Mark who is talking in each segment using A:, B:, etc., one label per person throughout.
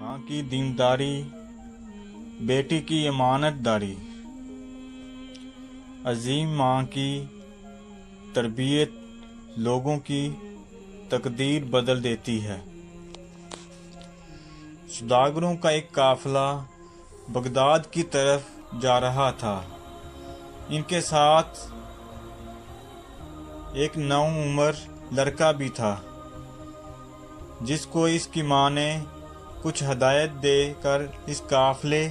A: माँ की दीनदारी, बेटी की अमानतदारी। अजीम माँ की तरबियत लोगों की तकदीर बदल देती है। सौदागरों का एक काफिला बगदाद की तरफ जा रहा था। इनके साथ एक नौउम्र लड़का भी था, जिसको इसकी माँ ने कुछ हदायत देकर इस काफिले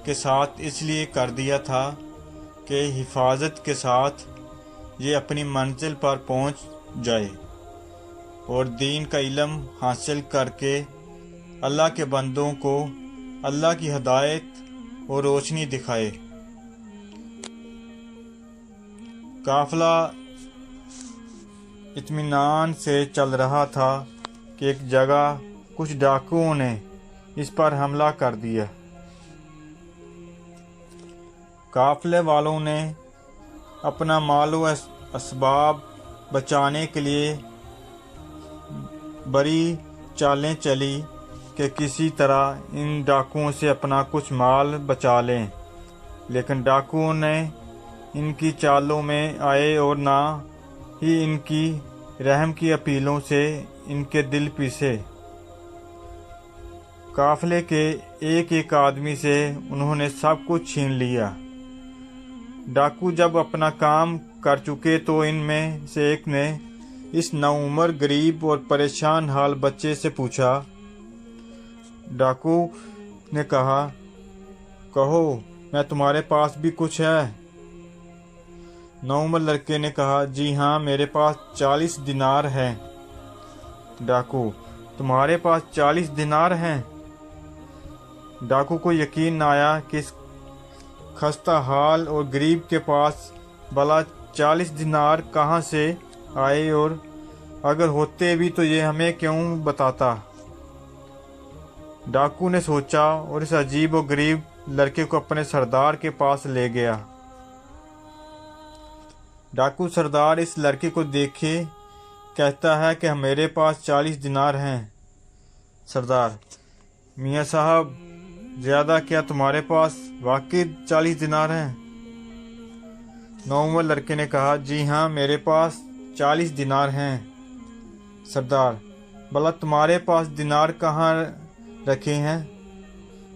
A: के साथ इसलिए कर दिया था कि हिफाजत के साथ ये अपनी मंजिल पर पहुंच जाए और दीन का इल्म हासिल करके अल्लाह के बंदों को अल्लाह की हदायत और रोशनी दिखाए। काफिला इत्मीनान से चल रहा था कि एक जगह कुछ डाकुओं ने इस पर हमला कर दिया। काफिले वालों ने अपना मालो असबाब बचाने के लिए बड़ी चालें चली कि किसी तरह इन डाकुओं से अपना कुछ माल बचा लें, लेकिन डाकुओं ने इनकी चालों में आए और ना ही इनकी रहम की अपीलों से इनके दिल पीसे। काफिले के एक एक आदमी से उन्होंने सब कुछ छीन लिया। डाकू जब अपना काम कर चुके तो इनमें से एक ने इस नौउम्र गरीब और परेशान हाल बच्चे से पूछा। डाकू ने कहा, कहो, मैं तुम्हारे पास भी कुछ है? नौउम्र लड़के ने कहा, जी हाँ, मेरे पास 40 दिनार हैं। डाकू, तुम्हारे पास 40 दिनार हैं? डाकू को यकीन न आया कि इस खस्ता हाल और गरीब के पास भला 40 दिनार कहाँ से आए, और अगर होते भी तो ये हमें क्यों बताता। डाकू ने सोचा और इस अजीब और गरीब लड़के को अपने सरदार के पास ले गया। डाकू सरदार इस लड़के को देखे कहता है कि मेरे पास 40 दिनार हैं। सरदार, मियाँ साहब, ज़्यादा क्या, तुम्हारे पास वाकई 40 दिनार हैं? नौउम्र लड़के ने कहा, जी हाँ, मेरे पास 40 दिनार हैं। सरदार, भला तुम्हारे पास दिनार कहाँ रखे हैं?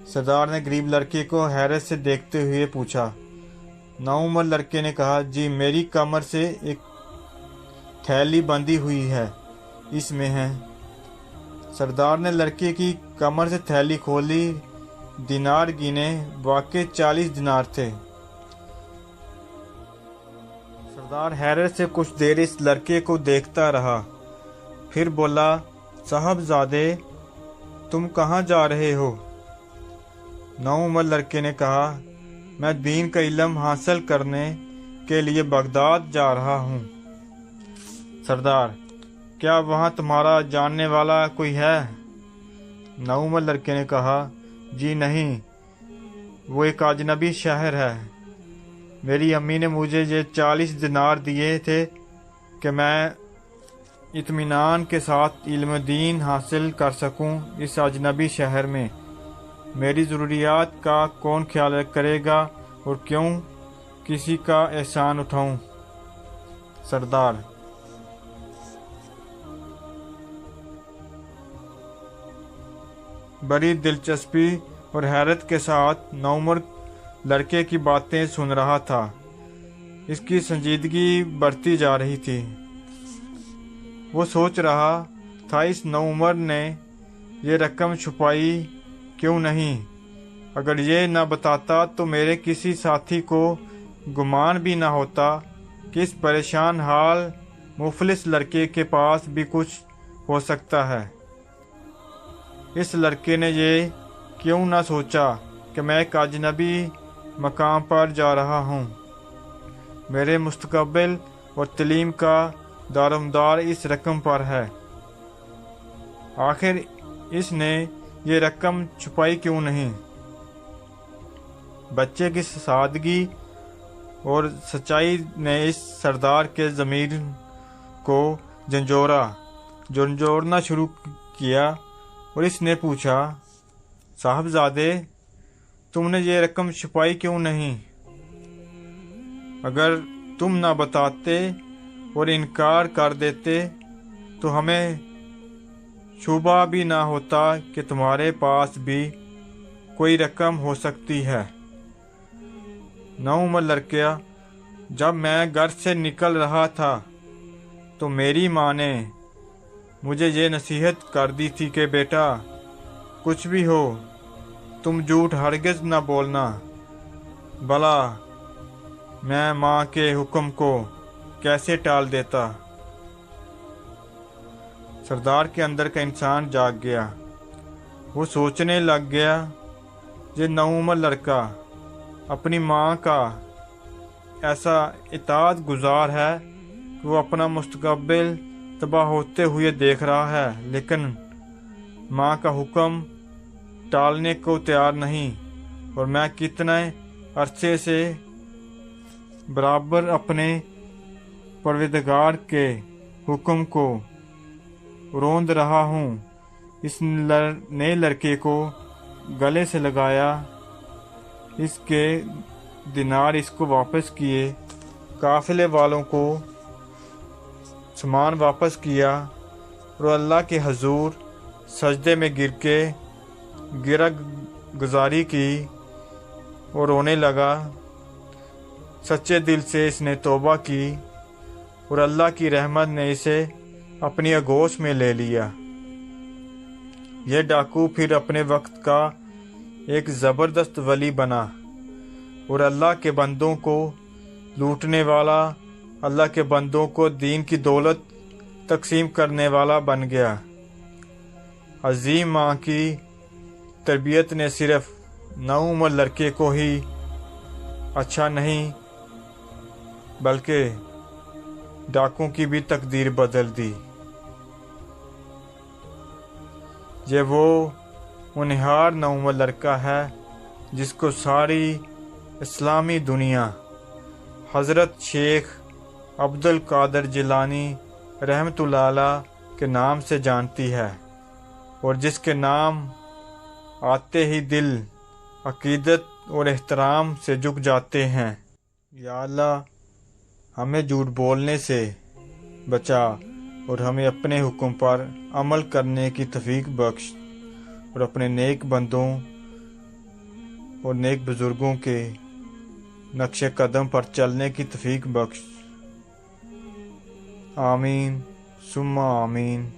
A: सरदार ने गरीब लड़के को हैरत से देखते हुए पूछा। नौउम्र लड़के ने कहा, जी, मेरी कमर से एक थैली बंधी हुई है, इसमें है। सरदार ने लड़के की कमर से थैली खोली, दिनार गिने, वाकई 40 दिनार थे। सरदार हैरत से कुछ देर इस लड़के को देखता रहा, फिर बोला, साहबजादे, तुम कहाँ जा रहे हो? नौउम्र लड़के ने कहा, मैं दीन का इल्म हासिल करने के लिए बगदाद जा रहा हूँ। सरदार, क्या वहाँ तुम्हारा जानने वाला कोई है? नौउम्र लड़के ने कहा, जी नहीं, वो एक अजनबी शहर है। मेरी अम्मी ने मुझे ये 40 दिनार दिए थे कि मैं इत्मीनान के साथ इल्म दीन हासिल कर सकूं इस अजनबी शहर में। मेरी ज़रूरियात का कौन ख्याल करेगा और क्यों किसी का एहसान उठाऊं? सरदार, बड़ी दिलचस्पी और हैरत के साथ नौउम्र लड़के की बातें सुन रहा था। इसकी संजीदगी बढ़ती जा रही थी। वो सोच रहा था, इस नौउम्र ने ये रकम छुपाई क्यों नहीं? अगर ये न बताता तो मेरे किसी साथी को गुमान भी न होता कि इस परेशान हाल मुफलिस लड़के के पास भी कुछ हो सकता है। इस लड़के ने ये क्यों न सोचा कि मैं एक अजनबी मकाम पर जा रहा हूँ। मेरे मुस्तकबिल और तलीम का दारोमदार इस रकम पर है। आखिर इसने ये रकम छुपाई क्यों नहीं? बच्चे की सादगी और सच्चाई ने इस सरदार के ज़मीर को झंझोड़ना शुरू किया और इसने पूछा, साहबजादे, तुमने ये रकम छुपाई क्यों नहीं? अगर तुम ना बताते और इनकार कर देते तो हमें शुबा भी ना होता कि तुम्हारे पास भी कोई रकम हो सकती है। नौउमर लड़किया, जब मैं घर से निकल रहा था तो मेरी माँ ने मुझे ये नसीहत कर दी थी कि बेटा, कुछ भी हो तुम झूठ हरगिज़ न बोलना। भला मैं माँ के हुक्म को कैसे टाल देता। सरदार के अंदर का इंसान जाग गया। वो सोचने लग गया, ये नौउमर लड़का अपनी माँ का ऐसा इताअत गुजार है कि वो अपना मुस्तकबिल तबाह होते हुए देख रहा है, लेकिन माँ का हुक्म टालने को तैयार नहीं। और मैं कितने अरसे से बराबर अपने परवरदिगार के हुक्म को रोंद रहा हूँ। इस नए लड़के को गले से लगाया, इसके दिनार इसको वापस किए, काफिले वालों को सामान वापस किया और अल्लाह के हजूर सजदे में गिर के गिरा गुजारी की और रोने लगा। सच्चे दिल से इसने तौबा की और अल्लाह की रहमत ने इसे अपनी आगोश में ले लिया। यह डाकू फिर अपने वक्त का एक ज़बरदस्त वली बना और अल्लाह के बंदों को लूटने वाला, अल्लाह के बंदों को दीन की दौलत तकसीम करने वाला बन गया। अजीम माँ की तरबियत ने सिर्फ नौउमर लड़के को ही अच्छा नहीं बल्कि डाकू की भी तकदीर बदल दी। ये वो होनहार नौउमर लड़का है जिसको सारी इस्लामी दुनिया हज़रत शेख अब्दुल कादर जिलानी रहमतुल्लाह अलैह के नाम से जानती है और जिसके नाम आते ही दिल अकीदत और एहतराम से झुक जाते हैं। या अल्लाह, हमें झूठ बोलने से बचा और हमें अपने हुक्म पर अमल करने की तौफीक बख्श और अपने नेक बंदों और नेक बुजुर्गों के नक्शे कदम पर चलने की तौफीक बख्श। आमीन सुम्मा आमीन।